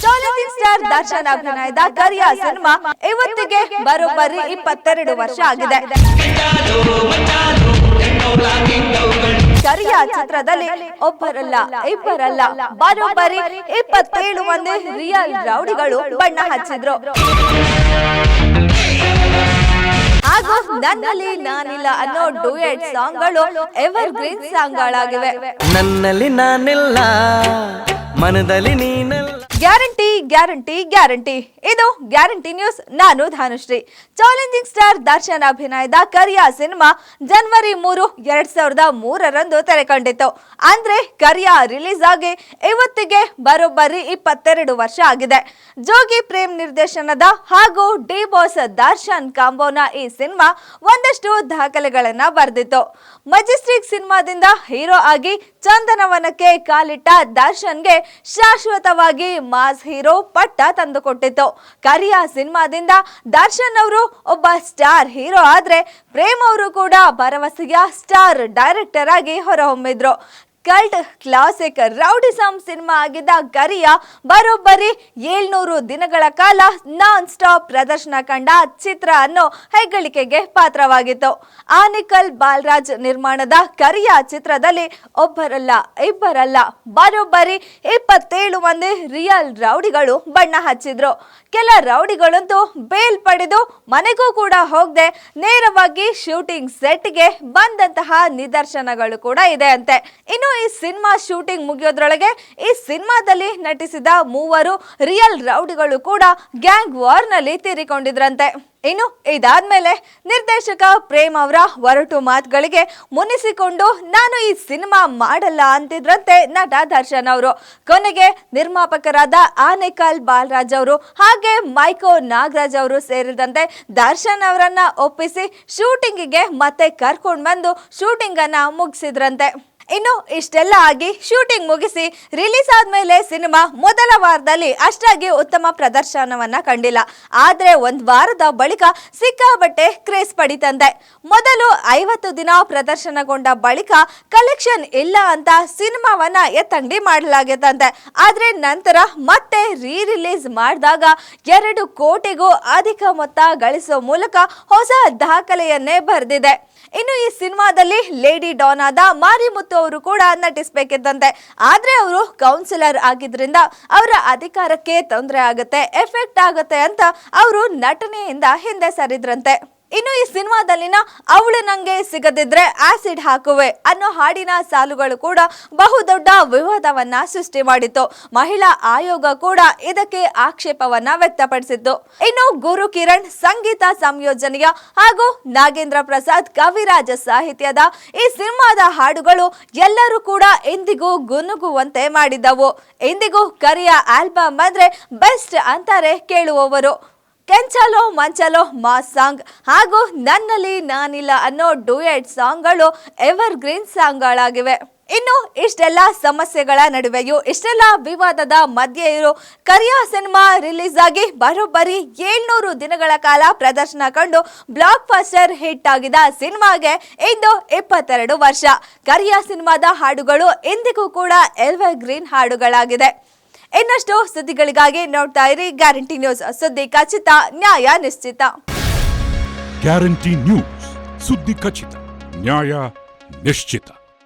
Challenging star Darshan ಅಭಿನಯದ ಕರಿಯ cinema ಇವತ್ತಿಗೆ ಬರೋಬ್ಬರಿ 22 ವರ್ಷ ಆಗಿದೆ. ಕರಿಯ ಚಿತ್ರದಲ್ಲಿ ಒಬ್ಬರಲ್ಲ ಇಬ್ಬರಲ್ಲ ಬರೋಬ್ಬರಿ 27 ಮಂದಿ ರಿಯಲ್ ರೌಡಿಗಳು ಬಣ್ಣ ಹಚ್ಚಿದ್ರು. ಹಾಗೂ ನನ್ನಲ್ಲಿ ನಾನಿಲ್ಲ ಅನ್ನೋ ಡ್ಯೂಯೆಟ್ ಸಾಂಗ್ಗಳು ಎವರ್ ಗ್ರೀನ್ ಸಾಂಗ್ಗಳಾಗಿವೆ. ನನ್ನಲ್ಲಿ ನಾನಿಲ್ಲ ಮನದಲ್ಲಿ ನೀನಲ್ಲ. Guarantee guarantee guarantee. ಇದು ಗ್ಯಾರಂಟಿ ನ್ಯೂಸ್. ನಾನು ಧಾನುಶ್ರೀ. ಚಾಲೆಂಜಿಂಗ್ ಸ್ಟಾರ್ ದರ್ಶನ್ ಅಭಿನಯದ ಕರಿಯ ಸಿನಿಮಾ ಜನವರಿ 3, 2003 ತೆರೆ ಕಂಡಿತ್ತು. ಅಂದ್ರೆ ಕರಿಯ ರಿಲೀಸ್ ಆಗಿ ಇವತ್ತಿಗೆ ಬರೋಬ್ಬರಿ 22 ವರ್ಷ ಆಗಿದೆ. ಜೋಗಿ ಪ್ರೇಮ್ ನಿರ್ದೇಶನದ ಹಾಗೂ ಡಿ ಬಾಸ್ ದರ್ಶನ್ ಕಾಂಬೋನ ಈ ಸಿನಿಮಾ ಒಂದಷ್ಟು ದಾಖಲೆಗಳನ್ನ ಬರೆದಿತ್ತು. ಮೆಜೆಸ್ಟಿಕ್ ಸಿನಿಮಾದಿಂದ ಹೀರೋ ಆಗಿ ಚಂದನವನಕ್ಕೆ ಕಾಲಿಟ್ಟ ದರ್ಶನ್ಗೆ ಶಾಶ್ವತವಾಗಿ ಮಾಸ್ ಹೀರೋ ಪಟ್ಟ ತಂದುಕೊಟ್ಟಿತ್ತು. ಕರಿಯ ಸಿನಿಮಾದಿಂದ ದರ್ಶನ್ ಅವರು ಒಬ್ಬ ಸ್ಟಾರ್ ಹೀರೋ ಆದ್ರೆ ಪ್ರೇಮ್ ಅವರು ಕೂಡ ಭರವಸೆಯ ಸ್ಟಾರ್ ಡೈರೆಕ್ಟರ್ ಆಗಿ ಹೊರಹೊಮ್ಮಿದ್ರು. ಕಲ್ಟ್ ಕ್ಲಾಸಿಕ್ ರೌಡಿಸಂ ಸಿನಿಮಾ ಆಗಿದ್ದ ಕರಿಯ ಬರೋಬ್ಬರಿ 700 ದಿನಗಳ ಕಾಲ ನಾನ್ ಸ್ಟಾಪ್ ಪ್ರದರ್ಶನ ಕಂಡ ಚಿತ್ರ ಅನ್ನೋ ಹೆಗ್ಗಳಿಕೆಗೆ ಪಾತ್ರವಾಗಿತ್ತು. ಆನಿಕಲ್ ಬಾಲರಾಜ್ ನಿರ್ಮಾಣದ ಕರಿಯ ಚಿತ್ರದಲ್ಲಿ ಒಬ್ಬರಲ್ಲ ಇಬ್ಬರಲ್ಲ ಬರೋಬ್ಬರಿ 27 ಮಂದಿ ರಿಯಲ್ ರೌಡಿಗಳು ಬಣ್ಣ ಹಚ್ಚಿದ್ರು. ಕೆಲ ರೌಡಿಗಳಂತೂ ಬೇಲ್ ಪಡೆದು ಮನೆಗೂ ಕೂಡ ಹೋಗದೆ ನೇರವಾಗಿ ಶೂಟಿಂಗ್ ಸೆಟ್ಗೆ ಬಂದಂತಹ ನಿದರ್ಶನಗಳು ಕೂಡ ಇದೆ ಅಂತೆ. ಇನ್ನು ಈ ಸಿನಿಮಾ ಶೂಟಿಂಗ್ ಮುಗಿಯೋದ್ರೊಳಗೆ ಈ ಸಿನಿಮಾದಲ್ಲಿ ನಟಿಸಿದ 3 ರಿಯಲ್ ರೌಡಿಗಳು ಕೂಡ ಗ್ಯಾಂಗ್ ವಾರ್ ನಲ್ಲಿ ತೀರಿಕೊಂಡಿದ್ರಂತೆ. ಇನ್ನು ಇದಾದ್ಮೇಲೆ ನಿರ್ದೇಶಕ ಪ್ರೇಮ್ ಅವರ ಒರಟು ಮಾತುಗಳಿಗೆ ಮುನಿಸಿಕೊಂಡು ನಾನು ಈ ಸಿನಿಮಾ ಮಾಡಲ್ಲ ಅಂತಿದ್ರಂತೆ ನಟ ದರ್ಶನ್ ಅವರು. ಕೊನೆಗೆ ನಿರ್ಮಾಪಕರಾದ ಆನೇಕಲ್ ಬಾಲರಾಜ್ ಅವರು ಹಾಗೆ ಮೈಕೋ ನಾಗರಾಜ್ ಅವರು ಸೇರಿದಂತೆ ದರ್ಶನ್ ಅವರನ್ನ ಒಪ್ಪಿಸಿ ಶೂಟಿಂಗಿಗೆ ಮತ್ತೆ ಕರ್ಕೊಂಡು ಬಂದು ಶೂಟಿಂಗ್ ಅನ್ನ ಮುಗಿಸಿದ್ರಂತೆ. ಇನ್ನು ಇಷ್ಟೆಲ್ಲ ಆಗಿ ಶೂಟಿಂಗ್ ಮುಗಿಸಿ ರಿಲೀಸ್ ಆದ್ಮೇಲೆ ಸಿನಿಮಾ ಮೊದಲ ವಾರದಲ್ಲಿ ಅಷ್ಟಾಗಿ ಉತ್ತಮ ಪ್ರದರ್ಶನವನ್ನ ಕಂಡಿಲ್ಲ. ಆದ್ರೆ ಒಂದ್ ವಾರದ ಬಳಿಕ ಸಿಕ್ಕಾಬಟ್ಟೆ ಕ್ರೇಜ್ ಪಡಿತಂತೆ. ಮೊದಲು 50 ದಿನ ಪ್ರದರ್ಶನಗೊಂಡ ಬಳಿಕ ಕಲೆಕ್ಷನ್ ಇಲ್ಲ ಅಂತ ಸಿನಿಮಾವನ್ನ ಎತ್ತಂಗಡಿ ಮಾಡಲಾಗಿತ್ತಂತೆ. ಆದ್ರೆ ನಂತರ ಮತ್ತೆ ರಿಲೀಸ್ ಮಾಡಿದಾಗ 2 ಕೋಟಿಗೂ ಅಧಿಕ ಮೊತ್ತ ಗಳಿಸೋ ಮೂಲಕ ಹೊಸ ದಾಖಲೆಯನ್ನೇ ಬರೆದಿದೆ. ಇನ್ನು ಈ ಸಿನಿಮಾದಲ್ಲಿ ಲೇಡಿ ಡಾನ್ ಆದ ಮಾರಿಮುತ್ತು ಅವರು ಕೂಡ ನಟಿಸಬೇಕಿದ್ದಂತೆ. ಆದ್ರೆ ಅವರು ಕೌನ್ಸಿಲರ್ ಆಗಿದ್ರಿಂದ ಅವರ ಅಧಿಕಾರಕ್ಕೆ ತೊಂದರೆ ಆಗುತ್ತೆ, ಎಫೆಕ್ಟ್ ಆಗುತ್ತೆ ಅಂತ ಅವರು ನಟನೆಯಿಂದ ಹಿಂದೆ ಸರಿದ್ರಂತೆ. ಇನ್ನು ಈ ಸಿನಿಮಾದಲ್ಲಿನ ಅವಳು ನಂಗೆ ಸಿಗದಿದ್ರೆ ಆಸಿಡ್ ಹಾಕುವೆ ಅನ್ನೋ ಹಾಡಿನ ಸಾಲುಗಳು ಕೂಡ ಬಹುದೊಡ್ಡ ವಿವಾದವನ್ನ ಸೃಷ್ಟಿ ಮಾಡಿತ್ತು. ಮಹಿಳಾ ಆಯೋಗ ಕೂಡ ಇದಕ್ಕೆ ಆಕ್ಷೇಪವನ್ನ ವ್ಯಕ್ತಪಡಿಸಿತ್ತು. ಇನ್ನು ಗುರು ಕಿರಣ್ ಸಂಗೀತ ಸಂಯೋಜನೆಯ ಹಾಗೂ ನಾಗೇಂದ್ರ ಪ್ರಸಾದ್ ಕವಿರಾಜ ಸಾಹಿತ್ಯದ ಈ ಸಿನಿಮಾದ ಹಾಡುಗಳು ಎಲ್ಲರೂ ಕೂಡ ಎಂದಿಗೂ ಗುನುಗುವಂತೆ ಮಾಡಿದ್ದವು. ಎಂದಿಗೂ ಕರಿಯ ಆಲ್ಬಮ್ ಅಂದ್ರೆ ಬೆಸ್ಟ್ ಅಂತಾರೆ ಕೇಳುವವರು. ಕೆಂಚಲೋ ಮಂಚಲೋ ಮಾಸ್ ಸಾಂಗ್ ಹಾಗೂ ನನ್ನಲ್ಲಿ ನಾನಿಲ್ಲ ಅನ್ನೋ ಡ್ಯೂಯೆಟ್ ಸಾಂಗ್ಗಳು ಎವರ್ ಗ್ರೀನ್ ಸಾಂಗ್ಗಳಾಗಿವೆ. ಇನ್ನು ಇಷ್ಟೆಲ್ಲ ಸಮಸ್ಯೆಗಳ ನಡುವೆಯೂ ಇಷ್ಟೆಲ್ಲ ವಿವಾದದ ಮಧ್ಯೆ ಇರೋ ಕರಿಯ ಸಿನಿಮಾ ರಿಲೀಸ್ ಆಗಿ ಬರೋಬ್ಬರಿ 700 ದಿನಗಳ ಕಾಲ ಪ್ರದರ್ಶನ ಕಂಡು ಬ್ಲಾಕ್ ಬಸ್ಟರ್ ಹಿಟ್ ಆಗಿದ ಸಿನಿಮಾಗೆ ಇಂದು 22 ವರ್ಷ. ಕರಿಯ ಸಿನಿಮಾದ ಹಾಡುಗಳು ಇಂದಿಗೂ ಕೂಡ ಎವರ್ ಗ್ರೀನ್ ಹಾಡುಗಳಾಗಿದೆ. ಇನ್ನಷ್ಟು ಸುದ್ದಿಗಳಿಗಾಗಿ ನೋಡ್ತಾ ಇರಿ ಗ್ಯಾರಂಟಿ ನ್ಯೂಸ್. ಸುದ್ದಿ ಖಚಿತ, ನ್ಯಾಯ ನಿಶ್ಚಿತ. ಗ್ಯಾರಂಟಿ ನ್ಯೂಸ್, ಸುದ್ದಿ ಖಚಿತ, ನ್ಯಾಯ ನಿಶ್ಚಿತ.